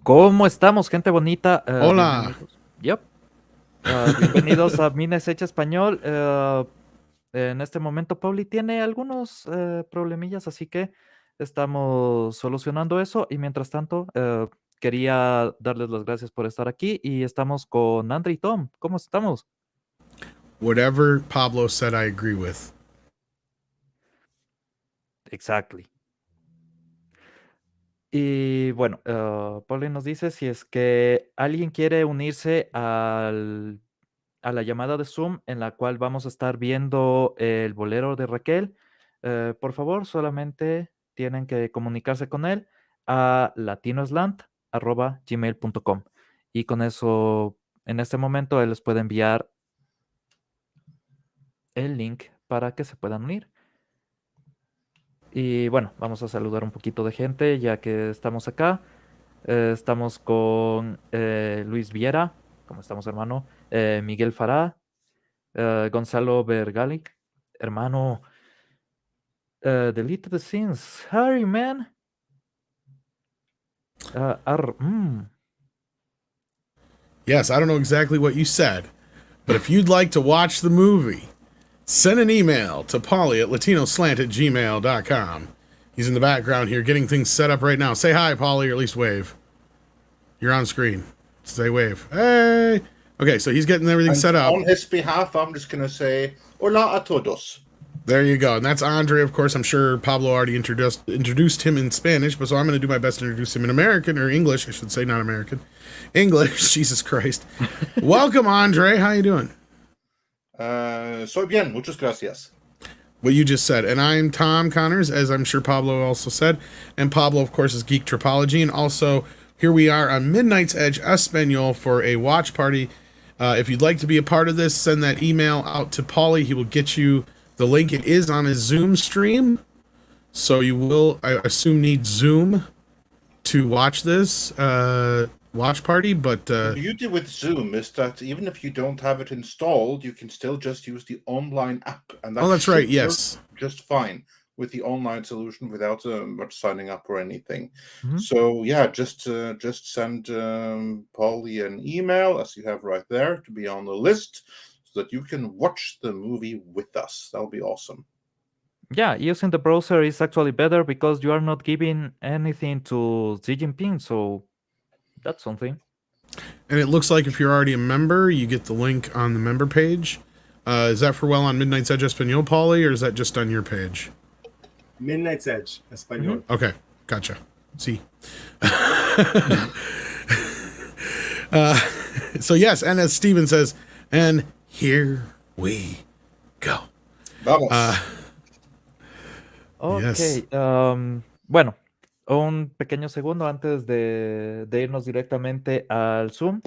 ¿Cómo estamos, gente bonita? Hola. Bienvenidos. Yep. Bienvenidos a Mines Hecha Español. En este momento, Pauli tiene algunos problemillas, así que estamos solucionando eso. Y mientras tanto, quería darles las gracias por estar aquí. Y estamos con Andre y Tom. ¿Cómo estamos? Whatever Pablo said, I agree with. Exactly. Y bueno, Pauli nos dice si es que alguien quiere unirse a la llamada de Zoom en la cual vamos a estar viendo el bolero de Raquel. Por favor, solamente tienen que comunicarse con él a latinoslant@gmail.com. Y con eso, en este momento, él les puede enviar el link para que se puedan unir. Y bueno, vamos a saludar un poquito de gente ya que estamos acá. Estamos con Luis Viera, ¿cómo estamos, hermano? Miguel Fará, Gonzalo Bergali, hermano. Delete the scenes. Harry, man. Arr, Yes, I don't know exactly what you said, but if you'd like to watch the movie, send an email to Polly at latinoslant@gmail.com. He's in the background here getting things set up right now. Say hi, Polly, or at least wave. You're on screen. Say wave. Hey. Okay, so he's getting everything And set up. on his behalf, I'm just going to say, hola a todos. There you go. And that's Andre, of course. I'm sure Pablo already introduced him in Spanish, but so I'm going to do my best to introduce him in American, or English, I should say, not American. English, Jesus Christ. Welcome, Andre. How you doing? Soy bien, muchas gracias. What you just said. And I'm Tom Connors, as I'm sure Pablo also said. And Pablo, of course, is Geek Tropology. And also, here we are on Midnight's Edge Espanol for a watch party. If you'd like to be a part of this, send that email out to Paulie. He will get you the link. It is on his Zoom stream. So you will, I assume, need Zoom to watch this watch party. But The beauty with Zoom is that even if you don't have it installed, you can still just use the online app. And that that's right. should Yes. work just fine with the online solution without much signing up or anything. mhm. So yeah, just send Paulie an email, as you have right there, to be on the list so that you can watch the movie with us. That'll be awesome. Yeah, using the browser is actually better because you are not giving anything to Xi Jinping, so that's something. And it looks like if you're already a member, you get the link on the member page. Is that for well on Midnight's Edge Espanol, Paulie, or is that just on your page? Midnight's Edge, Espanol. Okay, gotcha. See. So yes, and as Steven says, and here we go. Vamos. Ok, Yes. Bueno, un pequeño segundo antes de irnos directamente al Zoom.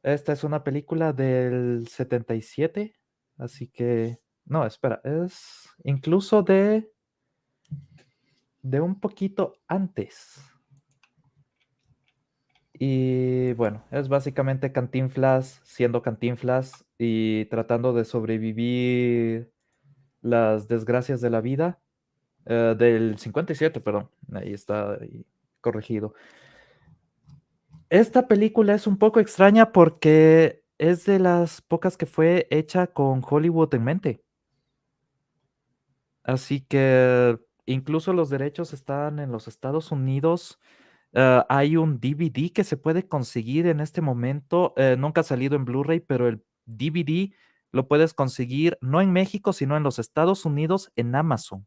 Esta es una película del 77, así que... No, espera, es incluso de un poquito antes. Y bueno, es básicamente Cantinflas siendo Cantinflas y tratando de sobrevivir las desgracias de la vida. Del 57, perdón. Ahí está ahí, corregido. Esta película es un poco extraña porque es de las pocas que fue hecha con Hollywood en mente. Así que incluso los derechos están en los Estados Unidos. Hay un DVD que se puede conseguir en este momento. Nunca ha salido en Blu-ray, pero el DVD lo puedes conseguir no en México, sino en los Estados Unidos en Amazon.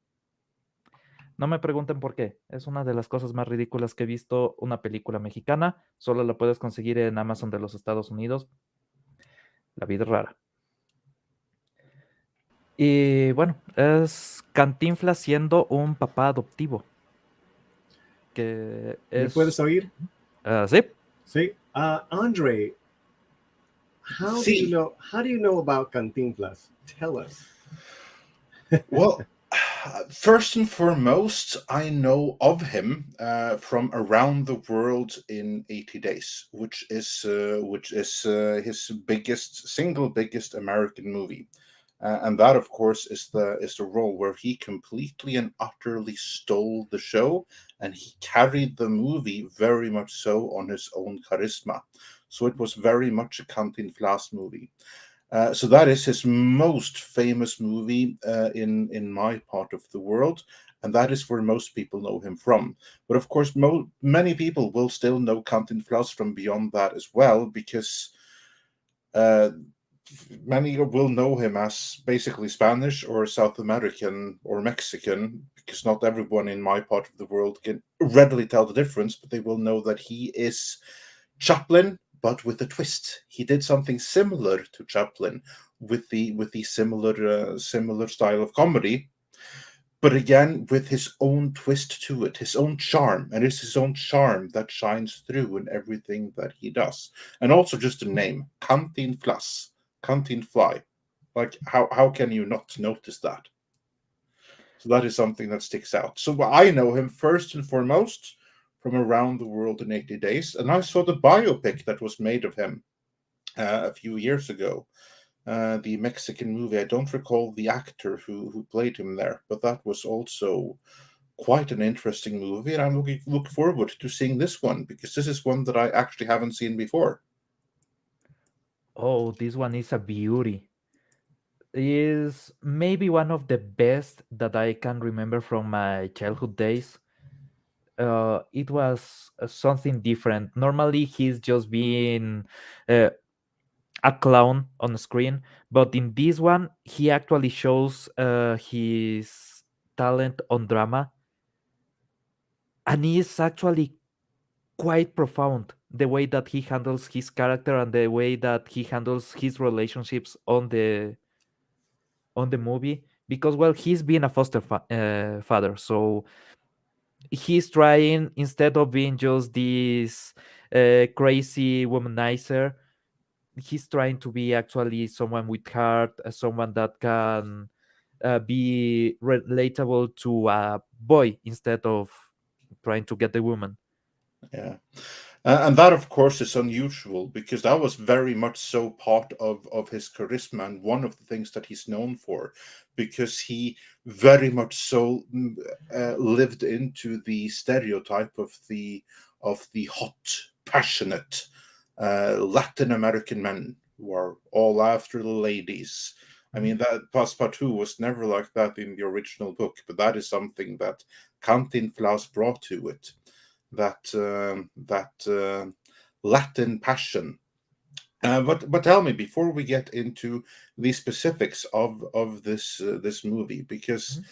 No me pregunten por qué. Es una de las cosas más ridículas que he visto una película mexicana. Solo la puedes conseguir en Amazon de los Estados Unidos. La vida es rara. Y bueno, es Cantinflas siendo un papá adoptivo. Que ¿Me puedes es... oír? sí. Sí. Andre, how do you know? How do you know about Cantinflas? Tell us. Well, first and foremost, I know of him from Around the World in 80 Days, which is his single biggest American movie. And that, of course, is the role where he completely and utterly stole the show, and he carried the movie very much so on his own charisma. So it was very much a Cantinflas movie. So that is his most famous movie in my part of the world, and that is where most people know him from. But of course, many people will still know Cantinflas from beyond that as well, because uh, many will know him as basically Spanish or South American or Mexican, because not everyone in my part of the world can readily tell the difference, but they will know that he is Chaplin, but with a twist. He did something similar to Chaplin with the similar style of comedy, but again with his own twist to it, his own charm, and it's his own charm that shines through in everything that he does. And also just the name, Cantinflas, Cantinfly. Like how can you not notice that? So that is something that sticks out. So I know him first and foremost from Around the World in 80 Days, and I saw the biopic that was made of him a few years ago. The Mexican movie. I don't recall the actor who played him there, but that was also quite an interesting movie, and I'm look forward to seeing this one, because this is one that I actually haven't seen before. Oh, this one is a beauty. Is maybe one of the best that I can remember from my childhood days. It was something different. Normally, he's just being uh, a clown on the screen, but in this one, he actually shows his talent on drama, and he is actually quite profound. The way that he handles his character and the way that he handles his relationships on the movie, because well, he's been a father, so he's trying, instead of being just this crazy womanizer, he's trying to be actually someone with heart, someone that can be relatable to a boy instead of trying to get the woman. Yeah. And that, of course, is unusual, because that was very much so part of his charisma and one of the things that he's known for, because he very much so lived into the stereotype of the hot, passionate Latin American men who are all after the ladies. I mean, that Passepartout was never like that in the original book, but that is something that Cantinflas brought to it, that Latin passion. But tell me, before we get into the specifics of this movie, because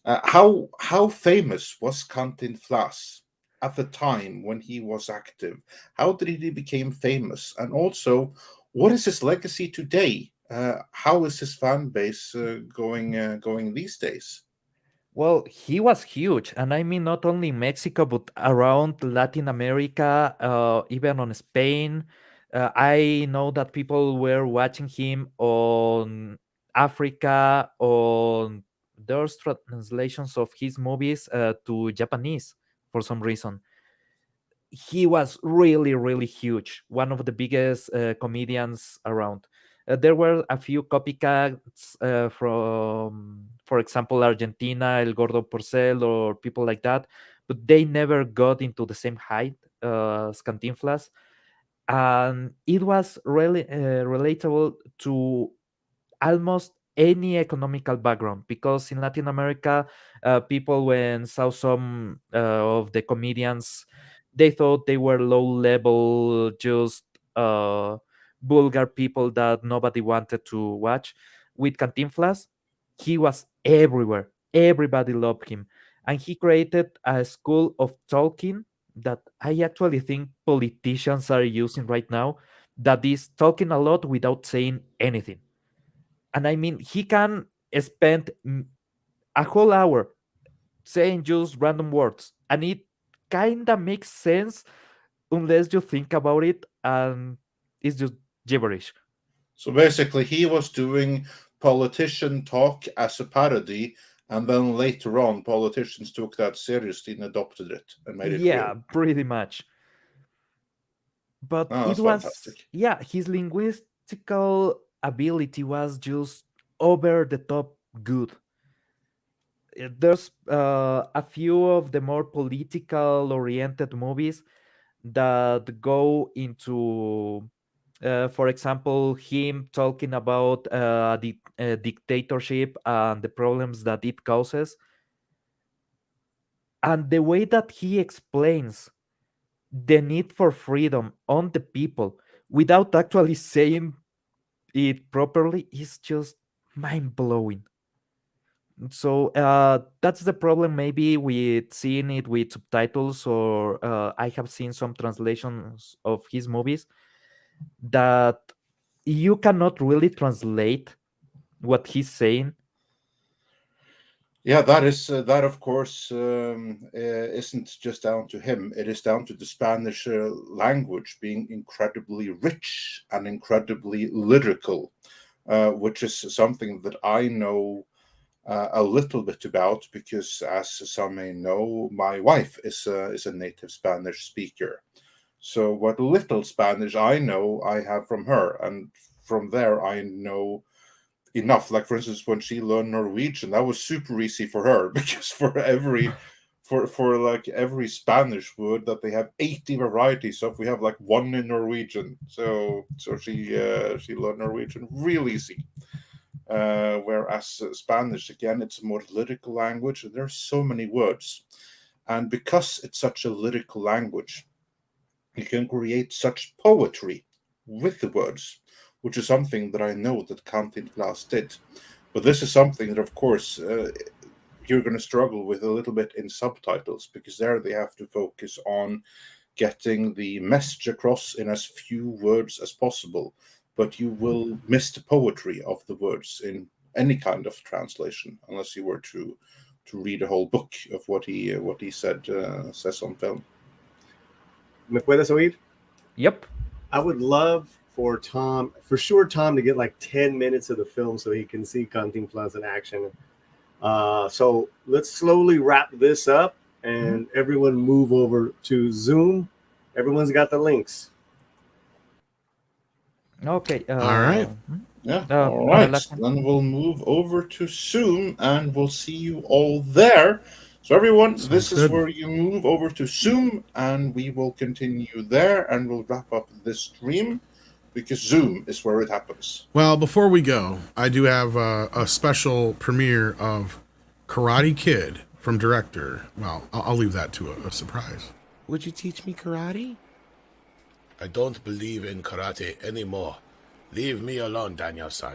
Mhm. how famous was Cantinflas at the time when he was active? How did he become famous? And also, what is his legacy today? How is his fan base going these days? Well, he was huge, and I mean not only in Mexico but around Latin America, even on Spain. I know that people were watching him on Africa, on there's translations of his movies to Japanese for some reason. He was really, really huge, one of the biggest comedians around. There were a few copycats from, for example, Argentina, El Gordo Porcel, or people like that, but they never got into the same height as Cantinflas. And it was really relatable to almost any economical background, because in Latin America, people when saw some of the comedians, they thought they were low level, just vulgar people that nobody wanted to watch. With Cantinflas, he was everywhere. Everybody loved him, and he created a school of talking that I actually think politicians are using right now. That is talking a lot without saying anything. And I mean, he can spend a whole hour saying just random words, and it kind of makes sense unless you think about it, and it's just gibberish. So basically, he was doing politician talk as a parody, and then later on, politicians took that seriously and adopted it and made it Yeah, real. pretty much. But Oh, it that's was, fantastic. yeah, his linguistical ability was just over the top good. There's a few of the more political oriented movies that go into, for example, him talking about dictatorship and the problems that it causes, and the way that he explains the need for freedom on the people without actually saying it properly is just mind blowing. So that's the problem maybe with seeing it with subtitles, or I have seen some translations of his movies that you cannot really translate what he's saying. Yeah, that is that. Of course, isn't just down to him. It is down to the Spanish language being incredibly rich and incredibly lyrical, which is something that I know a little bit about because, as some may know, my wife is a native Spanish speaker. So what little Spanish I know, I have from her, and from there I know enough. Like, for instance, when she learned Norwegian, that was super easy for her because for like every Spanish word that they have 80 varieties of, we have like one in Norwegian. So she learned Norwegian real easy. Whereas Spanish, again, it's a more lyrical language. There are so many words, and because it's such a lyrical language, you can create such poetry with the words, which is something that I know that Cantinflas did. But this is something that, of course, you're going to struggle with a little bit in subtitles, because there they have to focus on getting the message across in as few words as possible. But you will miss the poetry of the words in any kind of translation, unless you were to read a whole book of what he says on film. ¿Me puedes oír? Yep. I would love for Tom to get like 10 minutes of the film so he can see Cantinflas in action. So let's slowly wrap this up and everyone move over to Zoom. Everyone's got the links. Okay. All right. Yeah. All right. Then we'll move over to Zoom and we'll see you all there. So everyone, this is where you move over to Zoom, and we will continue there, and we'll wrap up this stream because Zoom is where it happens. Well, before we go, I do have a special premiere of Karate Kid from director. Well, I'll leave that to a surprise. Would you teach me karate? I don't believe in karate anymore. Leave me alone, Daniel-san.